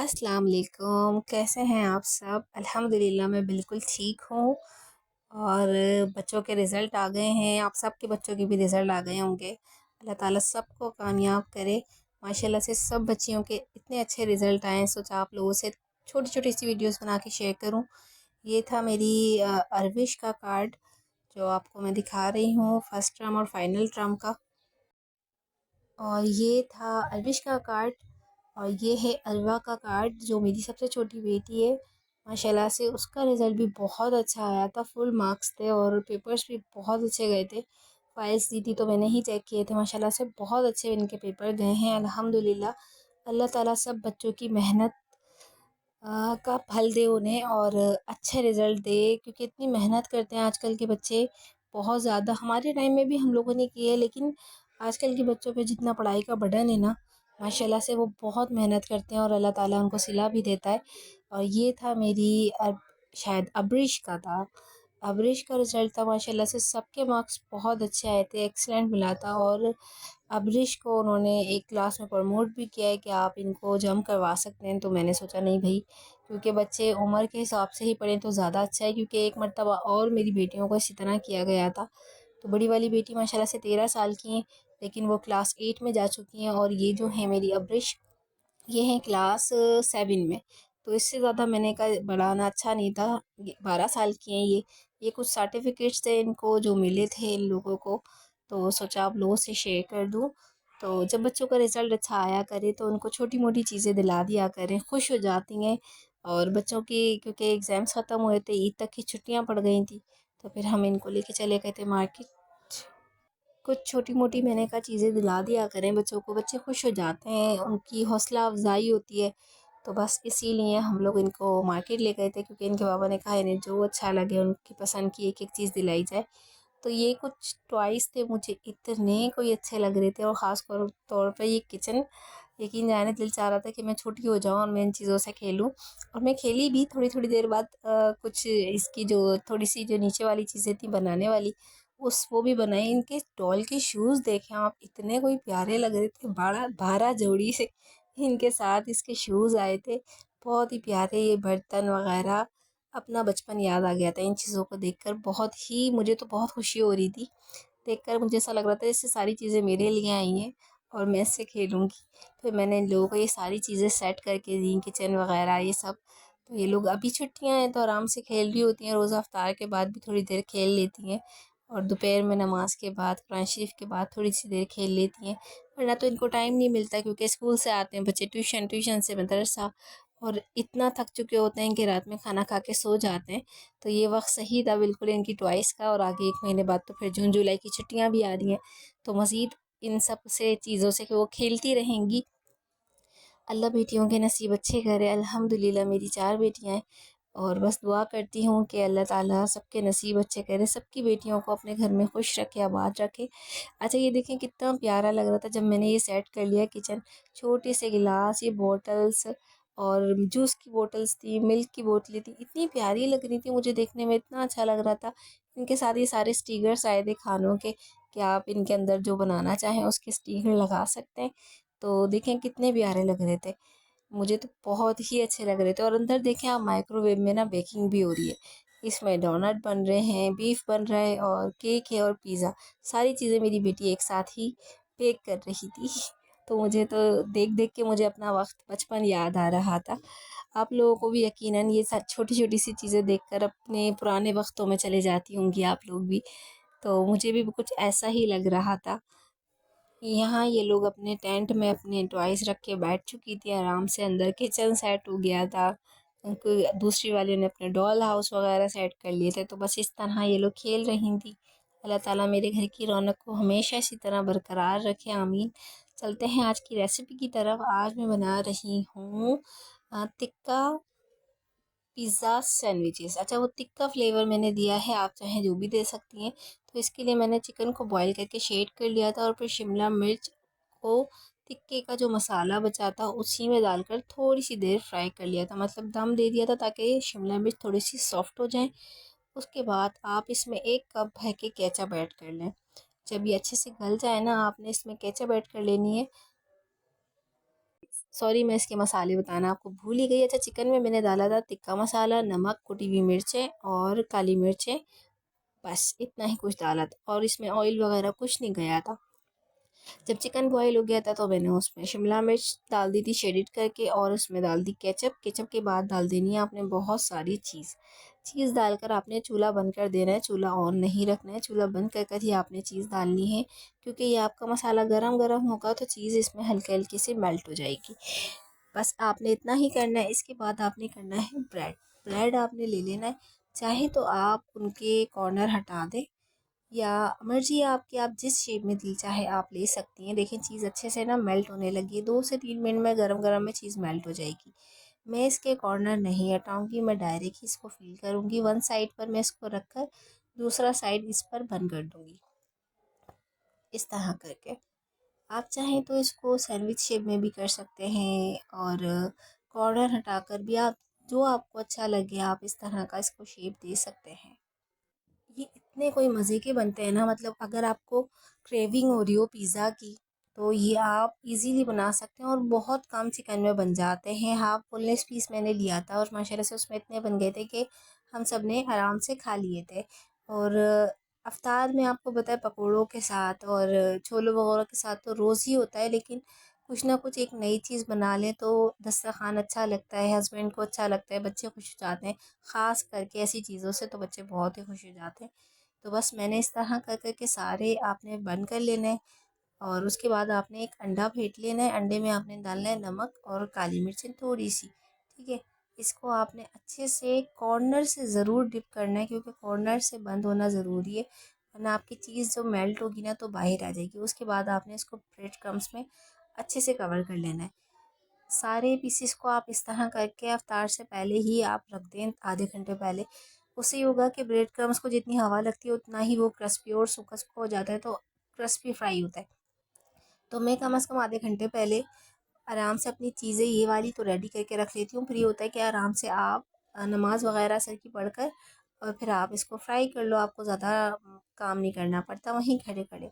अस्सलाम वालेकुम, कैसे हैं आप सब? अल्हम्दुलिल्लाह मैं बिल्कुल ठीक हूँ। और बच्चों के रिज़ल्ट आ गए हैं, आप सबके बच्चों के भी रिज़ल्ट आ गए होंगे। अल्लाह ताला सबको कामयाब करे। माशाल्लाह से सब बच्चियों के इतने अच्छे रिज़ल्ट आए हैं, सोचा आप लोगों से छोटी-छोटी सी वीडियोस बना के शेयर करूँ। ये था मेरी अरविश का कार्ड जो आपको मैं दिखा रही हूँ, फर्स्ट टर्म और फाइनल टर्म का। और ये था अरविश का कार्ड और ये है अलवा का कार्ड जो मेरी सबसे छोटी बेटी है। माशाल्लाह से उसका रिज़ल्ट भी बहुत अच्छा आया था, फुल मार्क्स थे और पेपर्स भी बहुत अच्छे गए थे। फाइल्स दी थी तो मैंने ही चेक किए थे, माशाल्लाह से बहुत अच्छे इनके पेपर गए हैं अल्हम्दुलिल्लाह। अल्लाह ताला सब बच्चों की मेहनत का फल दे उन्हें और अच्छे रिज़ल्ट दे, क्योंकि इतनी मेहनत करते हैं आजकल के बच्चे बहुत ज़्यादा। हमारे टाइम में भी हम लोगों ने की है, लेकिन आजकल के बच्चों पे जितना पढ़ाई का बर्डन है ना, माशाल्लाह से वो बहुत मेहनत करते हैं और अल्लाह ताला उनको सिला भी देता है। और ये था मेरी शायद अब्रिश का था। अब्रिश का रिज़ल्ट था, माशाल्लाह से सबके मार्क्स बहुत अच्छे आए थे, एक्सीलेंट मिला था। और अब्रिश को उन्होंने एक क्लास में प्रमोट भी किया है कि आप इनको जम करवा सकते हैं। तो मैंने सोचा नहीं भाई, क्योंकि बच्चे उम्र के हिसाब से ही पढ़ें तो ज़्यादा अच्छा है, क्योंकि एक मरतबा और मेरी बेटियों को इसी तरह किया गया था। तो बड़ी वाली बेटी माशाल्लाह से 13 साल की हैं, लेकिन वो क्लास 8 में जा चुकी हैं। और ये जो है मेरी अब्रिश, ये हैं क्लास 7 में। तो इससे ज़्यादा मैंने कहा बढ़ाना अच्छा नहीं था। 12 साल की हैं ये कुछ सर्टिफिकेट्स थे इनको जो मिले थे इन लोगों को, तो सोचा आप लोगों से शेयर कर दूँ। तो जब बच्चों का रिज़ल्ट अच्छा आया करे तो उनको छोटी मोटी चीज़ें दिला दिया करें, खुश हो जाती हैं। और बच्चों की क्योंकि एग्ज़ाम्स ख़त्म हुए थे, ईद तक की छुट्टियाँ पड़ गई थी, तो फिर हम इनको लेके चले गए थे मार्केट। कुछ छोटी-मोटी मैंने कहा चीज़ें दिला दिया करें बच्चों को, बच्चे खुश हो जाते हैं, उनकी हौसला अफ़ज़ाई होती है। तो बस इसीलिए हम लोग इनको मार्केट ले गए थे, क्योंकि इनके पापा ने कहा इन्हें जो अच्छा लगे उनकी पसंद की एक-एक चीज़ दिलाई जाए। तो ये कुछ टॉयज़ थे, मुझे इतने कोई अच्छे लग रहे थे और ख़ास तौर पे ये किचन, यकीन जाने दिल चाह रहा था कि मैं छोटी हो जाऊँ और मैं इन चीज़ों से खेलूँ। और मैं खेली भी थोड़ी-थोड़ी देर बाद। कुछ इसकी जो थोड़ी-सी जो नीचे वाली चीज़ें थी बनाने वाली, वो भी बनाई। इनके डॉल के शूज़ देखें आप, इतने कोई प्यारे लग रहे थे, 12 जोड़ी से इनके साथ इसके शूज़ आए थे, बहुत ही प्यारे। ये बर्तन वग़ैरह, अपना बचपन याद आ गया था इन चीज़ों को देखकर। बहुत ही मुझे तो बहुत खुशी हो रही थी देखकर, मुझे ऐसा लग रहा था जैसे सारी चीज़ें मेरे लिए आई हैं और मैं इससे खेलूँगी। फिर मैंने इन लोगों को ये सारी चीज़ें सेट करके दी, किचन वग़ैरह ये सब। तो ये लोग अभी छुट्टियाँ हैं तो आराम से खेल रही होती हैं, रोज़ा इफ्तार के बाद भी थोड़ी देर खेल लेती हैं और दोपहर में नमाज के बाद, कुरान शरीफ के बाद थोड़ी सी देर खेल लेती हैं। वरना तो इनको टाइम नहीं मिलता, क्योंकि स्कूल से आते हैं बच्चे, ट्यूशन, ट्यूशन से मदरसा, और इतना थक चुके होते हैं कि रात में खाना खा के सो जाते हैं। तो ये वक्त सही था बिल्कुल इनकी टॉयज़ का। और आगे 1 महीने बाद तो फिर जून जुलाई की छुट्टियां भी आ रही हैं, तो मज़ीद इन सब से चीज़ों से कि वो खेलती रहेंगी। अल्लाह बेटियों के नसीब अच्छे करे। अल्हम्दुलिल्लाह मेरी 4 बेटियां हैं और बस दुआ करती हूँ कि अल्लाह ताला सबके नसीब अच्छे करे, सबकी बेटियों को अपने घर में खुश रखे, आबाद रखे। अच्छा ये देखें कितना प्यारा लग रहा था जब मैंने ये सेट कर लिया किचन। छोटे से गिलास, ये बॉटल्स और जूस की बॉटल्स थी, मिल्क की बोतलें थी, इतनी प्यारी लग रही थी, मुझे देखने में इतना अच्छा लग रहा था। इनके साथ ये सारे स्टिकर्स आए थे खानों के, कि आप इनके अंदर जो बनाना चाहें उसके स्टिकर लगा सकते हैं। तो देखें कितने प्यारे लग रहे थे, मुझे तो बहुत ही अच्छे लग रहे थे। और अंदर देखें आप, माइक्रोवेव में ना बेकिंग भी हो रही है, इसमें डोनट बन रहे हैं, बीफ बन रहा है और केक है और पिज़्ज़ा, सारी चीज़ें मेरी बेटी एक साथ ही बेक कर रही थी। तो मुझे तो देख देख के मुझे अपना वक्त बचपन याद आ रहा था। आप लोगों को भी यकीनन ये छोटी छोटी सी चीज़ें देखकर अपने पुराने वक्तों में चले जाती होंगी आप लोग भी। तो मुझे भी कुछ ऐसा ही लग रहा था। यहाँ ये लोग अपने टेंट में अपने टॉयज़ रख के बैठ चुकी थी आराम से, अंदर किचन सेट हो गया था। उनको दूसरी वाले ने अपने डॉल हाउस वगैरह सेट कर लिए थे, तो बस इस तरह ये लोग खेल रही थी। अल्लाह ताला मेरे घर की रौनक को हमेशा इसी तरह बरकरार रखे, आमीन। चलते हैं आज की रेसिपी की तरफ। आज मैं बना रही हूँ टिक्का पिज़्ज़ा सैंडविचेस। अच्छा वो तिक्का फ्लेवर मैंने दिया है, आप चाहें जो भी दे सकती हैं। तो इसके लिए मैंने चिकन को बॉईल करके शेड कर लिया था और फिर शिमला मिर्च को टिक्के का जो मसाला बचा था उसी में डालकर थोड़ी सी देर फ्राई कर लिया था, मतलब दम दे दिया था ताकि शिमला मिर्च थोड़ी सी सॉफ्ट हो जाए। उसके बाद आप इसमें 1 कप भर के केचप ऐड कर लें। जब ये अच्छे से गल जाए ना, आपने इसमें केचप ऐड कर लेनी है। सॉरी, मैं इसके मसाले बताना आपको भूल ही गई। अच्छा, चिकन में मैंने डाला था टिक्का मसाला, नमक, कुटी हुई मिर्चें और काली मिर्चें, बस इतना ही कुछ डाला था और इसमें ऑयल वगैरह कुछ नहीं गया था। जब चिकन बॉईल हो गया था तो मैंने उसमें शिमला मिर्च डाल दी थी शेडिड करके और उसमें डाल दी केचप। केचप के बाद डाल देनी है आपने बहुत सारी चीज़ डालकर आपने चूल्हा बंद कर देना है, चूल्हा ऑन नहीं रखना है, चूल्हा बंद कर कर ही आपने चीज़ डालनी है, क्योंकि ये आपका मसाला गरम गरम होगा तो चीज़ इसमें हल्के हल्के से मेल्ट हो जाएगी। बस आपने इतना ही करना है। इसके बाद आपने करना है ब्रेड आपने ले लेना है। चाहे तो आप उनके कॉर्नर हटा दें या मर्जी है आपकी, आप जिस शेप में दिल चाहे आप ले सकती हैं। देखिए चीज़ अच्छे से ना मेल्ट होने लगी है, 2 से 3 मिनट में गरम गरम में चीज़ मेल्ट हो जाएगी। मैं इसके कॉर्नर नहीं हटाऊंगी, मैं डायरेक्ट ही इसको फिल करूंगी। वन साइड पर मैं इसको रखकर दूसरा साइड इस पर बंद कर दूंगी, इस तरह करके। आप चाहें तो इसको सैंडविच शेप में भी कर सकते हैं और कॉर्नर हटाकर भी आप, जो आपको अच्छा लगे आप इस तरह का इसको शेप दे सकते हैं। ये इतने कोई मज़े के बनते हैं ना, मतलब अगर आपको क्रेविंग हो रही हो पिज़्ज़ा की तो ये आप इजीली बना सकते हैं और बहुत कम चिकन में बन जाते हैं। हाफ बोनलेस पीस मैंने लिया था और माशाल्लाह से उसमें इतने बन गए थे कि हम सब ने आराम से खा लिए थे। और अफ्तार में आपको पता है पकौड़ों के साथ और छोले वगैरह के साथ तो रोज़ ही होता है, लेकिन कुछ ना कुछ एक नई चीज़ बना लें तो दस्तरखान अच्छा लगता है, हस्बैंड को अच्छा लगता है, बच्चे खुश हो जाते हैं। ख़ास करके ऐसी चीज़ों से तो बच्चे बहुत ही खुश हो जाते हैं। तो बस मैंने इस तरह कर कर के सारे आपने बंद कर लेने हैं और उसके बाद आपने एक अंडा फेंट लेना है। अंडे में आपने डालना है नमक और काली मिर्चें थोड़ी सी, ठीक है। इसको आपने अच्छे से कॉर्नर से ज़रूर डिप करना है, क्योंकि कॉर्नर से बंद होना ज़रूरी है, वरना आपकी चीज़ जो मेल्ट होगी ना तो बाहर आ जाएगी। उसके बाद आपने इसको ब्रेड क्रम्स में अच्छे से कवर कर लेना है। सारे पीसेस को आप इस तरह करके अफ्तार से पहले ही आप रख दें, आधे घंटे पहले। उससे ये होगा कि ब्रेड क्रम्स को जितनी हवा लगती है उतना ही वो क्रिस्पी और सूखा सूखा हो जाता है, तो क्रिस्पी फ्राई होता है। तो मैं कम से कम आधे घंटे पहले आराम से अपनी चीज़ें ये वाली तो रेडी करके रख लेती हूँ। फिर ये होता है कि आराम से आप नमाज वगैरह सर की पढ़कर और फिर आप इसको फ्राई कर लो, आपको ज़्यादा काम नहीं करना पड़ता वहीं खड़े खड़े।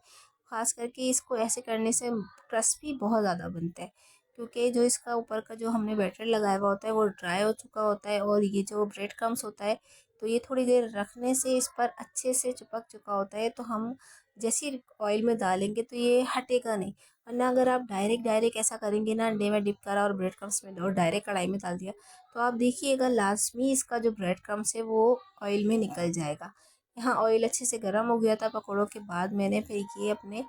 ख़ास करके इसको ऐसे करने से क्रिस्पी बहुत ज़्यादा बनता है, क्योंकि जो इसका ऊपर का जो हमने बैटर लगाया हुआ होता है वो ड्राई हो चुका होता है और ये जो ब्रेड क्रम्स होता है तो ये थोड़ी देर रखने से इस पर अच्छे से चिपक चुका होता है। तो हम जैसे ही ऑयल में डालेंगे तो ये हटेगा नहीं। वरना अगर आप डायरेक्ट डायरेक्ट ऐसा करेंगे ना, अंडे में डिप करा और ब्रेड क्रम्स में और डायरेक्ट कढ़ाई में डाल दिया, तो आप देखिएगा लाजमी इसका जो ब्रेड क्रम्स है वो ऑयल में निकल जाएगा। यहाँ ऑयल अच्छे से गर्म हो गया था पकौड़ों के बाद, मैंने फिर ये अपने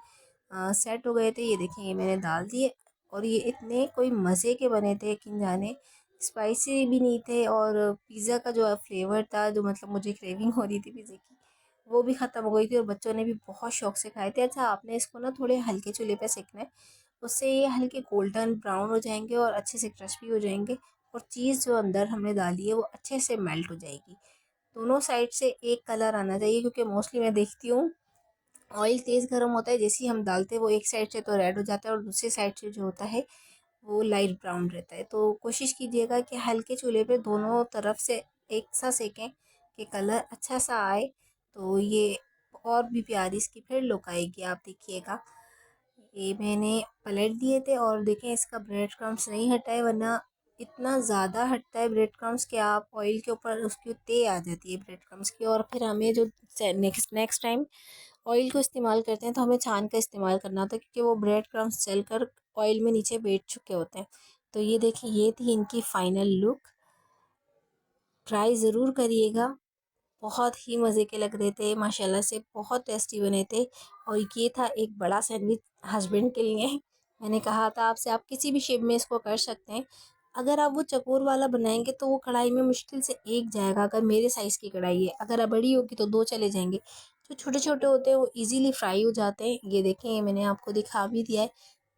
सेट हो गए थे। ये देखें, ये मैंने डाल दिए और ये इतने कोई मज़े के बने थे, यकीन जाने। स्पाइसी भी नहीं थे और पिज़्ज़ा का जो फ्लेवर था, जो मतलब मुझे क्रेविंग हो रही थी पिज़्ज़े की, वो भी ख़त्म हो गई थी और बच्चों ने भी बहुत शौक से खाए थे। अच्छा, आपने इसको ना थोड़े हल्के चूल्हे पे सेकना है, उससे ये हल्के गोल्डन ब्राउन हो जाएंगे और अच्छे से क्रिस्पी हो जाएंगे और चीज़ जो अंदर हमने डाली है वो अच्छे से मेल्ट हो जाएगी। दोनों साइड से एक कलर आना चाहिए, क्योंकि मोस्टली मैं देखती हूँ ऑयल तेज़ गर्म होता है, जैसे ही हम डालते हैं वो एक साइड से तो रेड हो जाता है और दूसरी साइड से जो होता है वो लाइट ब्राउन रहता है। तो कोशिश कीजिएगा कि हल्के चूल्हे पे दोनों तरफ से एक सा सेकें कि कलर अच्छा सा आए, तो ये और भी प्यारी इसकी फिर लुक आएगी। आप देखिएगा, ये मैंने पलट दिए थे और देखें इसका ब्रेड क्रम्स नहीं हटा है, वरना इतना ज़्यादा हटता है ब्रेड क्रम्स कि आप ऑयल के ऊपर उसकी तय आ जाती है ब्रेड क्रम्स की। और फिर हमें जो नेक्स्ट नेक्स्ट टाइम ऑयल को इस्तेमाल करते हैं तो हमें छान का इस्तेमाल करना होता है, क्योंकि वो ब्रेड क्रम्स चल कर ऑयल में नीचे बैठ चुके होते हैं। तो ये देखिए, ये थी इनकी फ़ाइनल लुक। ट्राई ज़रूर करिएगा, बहुत ही मज़े के लग रहे थे, माशाल्लाह से बहुत टेस्टी बने थे। और ये था एक बड़ा सैंडविच हस्बैंड के लिए। मैंने कहा था आपसे आप किसी भी शेप में इसको कर सकते हैं। अगर आप वो चकोर वाला बनाएंगे तो वो कढ़ाई में मुश्किल से एक जाएगा, अगर मेरे साइज़ की कढ़ाई है। अगर आप बड़ी होगी तो दो चले जाएंगे। जो छोटे छोटे होते हैं वो इजीली फ्राई हो जाते हैं। ये देखें, ये मैंने आपको दिखा भी दिया है,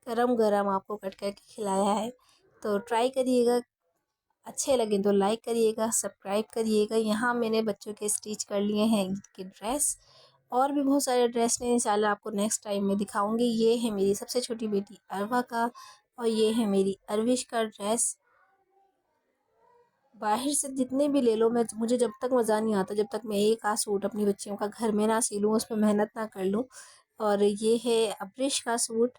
गरम गरम आपको कट करके खिलाया है। तो ट्राई करिएगा, अच्छे लगे तो लाइक करिएगा, सब्सक्राइब करिएगा। यहाँ मैंने बच्चों के स्टिच कर लिए हैं ईद के ड्रेस, और भी बहुत सारे ड्रेस ने इंशाल्लाह आपको नेक्स्ट टाइम में दिखाऊंगी। ये है मेरी सबसे छोटी बेटी अरवा का और ये है मेरी अरविश का ड्रेस। बाहर से जितने भी ले लो, मैं मुझे जब तक मज़ा नहीं आता जब तक मैं एक आध सूट अपनी बच्चियों का घर में ना सिलूँ, उस पर मेहनत ना कर लूँ। और ये है अब्रिश का सूट,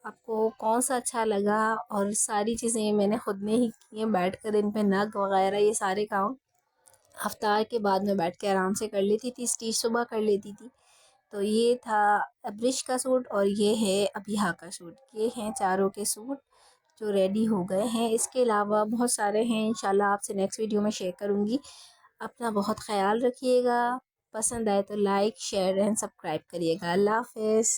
आपको कौन सा अच्छा लगा। और सारी चीज़ें मैंने खुद ने ही की हैं, बैठ कर इन पे नग वगैरह ये सारे काम हफ्तार के बाद में बैठ के आराम से कर लेती थी, स्टिच सुबह कर लेती थी। तो ये था अब्रिश का सूट और ये है अबिहा का सूट। ये हैं चारों के सूट जो रेडी हो गए हैं। इसके अलावा बहुत सारे हैं, इंशाल्लाह आपसे नेक्स्ट वीडियो में शेयर करूँगी। अपना बहुत ख्याल रखिएगा। पसंद आए तो लाइक शेयर एंड सब्सक्राइब करिएगा। अल्लाह हाफ़िज़।